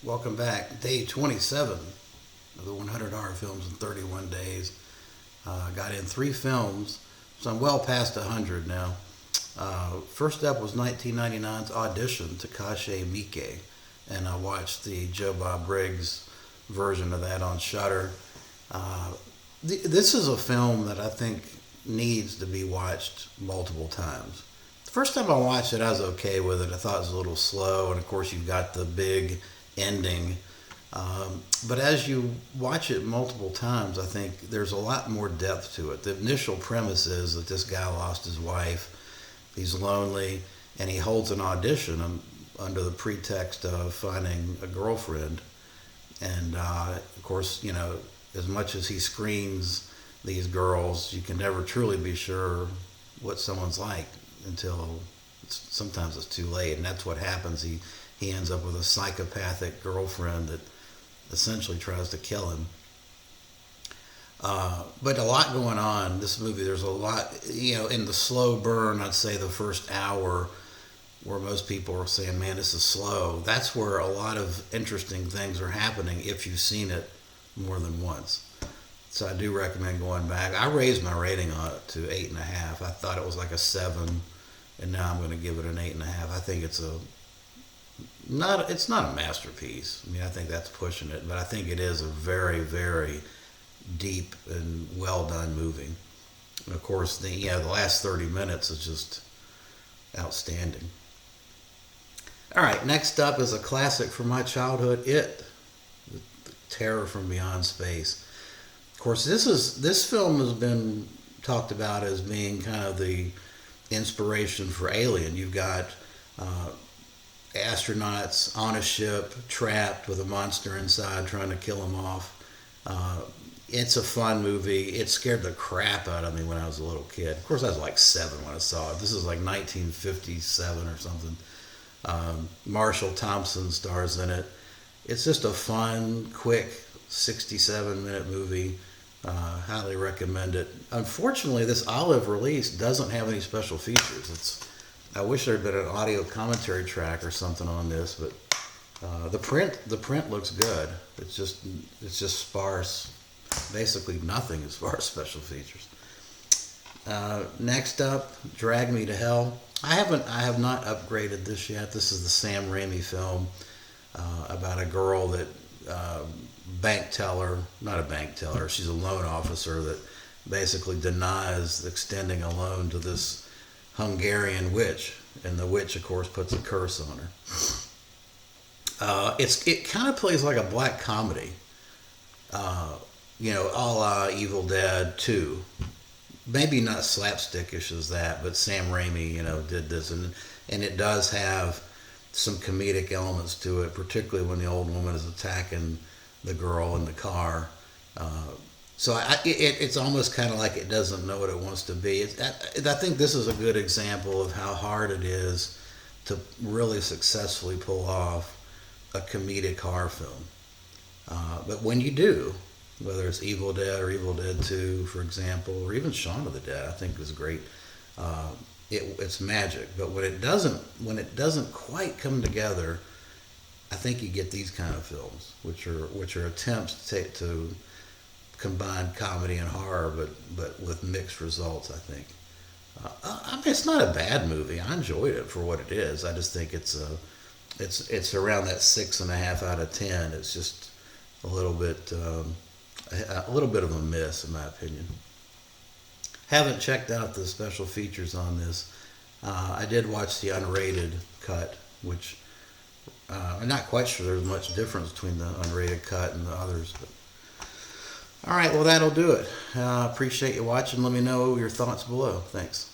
Welcome back. Day 27 of the 100 Horror Films in 31 days. Got in three films, so I'm well past 100 now. First up was 1999's Audition, Takashi Miike, and I watched the Joe Bob Briggs version of that on Shudder. This is a film that I think needs to be watched multiple times. The first time I watched it, I was okay with it. I thought it was a little slow, and of course, you've got the big ending. But as you watch it multiple times, I think there's a lot more depth to it. The initial premise is that this guy lost his wife, he's lonely, and he holds an audition under the pretext of finding a girlfriend. And of course, as much as he screens these girls, you can never truly be sure what someone's like until sometimes it's too late. And that's what happens. He ends up with a psychopathic girlfriend that essentially tries to kill him. But a lot going on. This movie, there's a lot, in the slow burn, I'd say the first hour, where most people are saying, man, this is slow. That's where a lot of interesting things are happening if you've seen it more than once. So I do recommend going back. I raised my rating on it to 8.5. I thought it was like a 7, and now I'm going to give it an 8.5. I think it's not a masterpiece. I mean, I think that's pushing it, but I think it is a very, very deep and well done movie. And of course, the last 30 minutes is just outstanding. All right, next up is a classic from my childhood, It, the Terror from Beyond Space. Of course, this film has been talked about as being kind of the inspiration for Alien. You've got astronauts on a ship, trapped with a monster inside, trying to kill them off. It's a fun movie. It scared the crap out of me when I was a little kid. Of course, I was like 7 when I saw it. This is like 1957 or something. Marshall Thompson stars in it. It's just a fun, quick 67-minute movie. Highly recommend it. Unfortunately, this Olive release doesn't have any special features. I wish there had been an audio commentary track or something on this, but the print looks good. It's just sparse. Basically nothing as far as special features. Next up, Drag Me to Hell. I have not upgraded this yet. This is the Sam Raimi film about a girl that not a bank teller. She's a loan officer that basically denies extending a loan to this Hungarian witch, and the witch, of course, puts a curse on her. It kind of plays like a black comedy, a la Evil Dead 2. Maybe not slapstickish as that, but Sam Raimi, did this, and it does have some comedic elements to it, particularly when the old woman is attacking the girl in the car. So it's almost kind of like it doesn't know what it wants to be. I think this is a good example of how hard it is to really successfully pull off a comedic horror film. But when you do, whether it's Evil Dead or Evil Dead 2, for example, or even Shaun of the Dead, I think is great. It's magic. But when it doesn't quite come together, I think you get these kind of films, which are attempts to combine comedy and horror, but with mixed results. I think. I mean, it's not a bad movie. I enjoyed it for what it is. I just think it's around that 6.5 out of 10. It's just a little bit of a miss, in my opinion. Haven't checked out the special features on this. I did watch the unrated cut, which I'm not quite sure there's much difference between the unrated cut and the others. But all right, well, that'll do it. Appreciate you watching. Let me know your thoughts below. Thanks.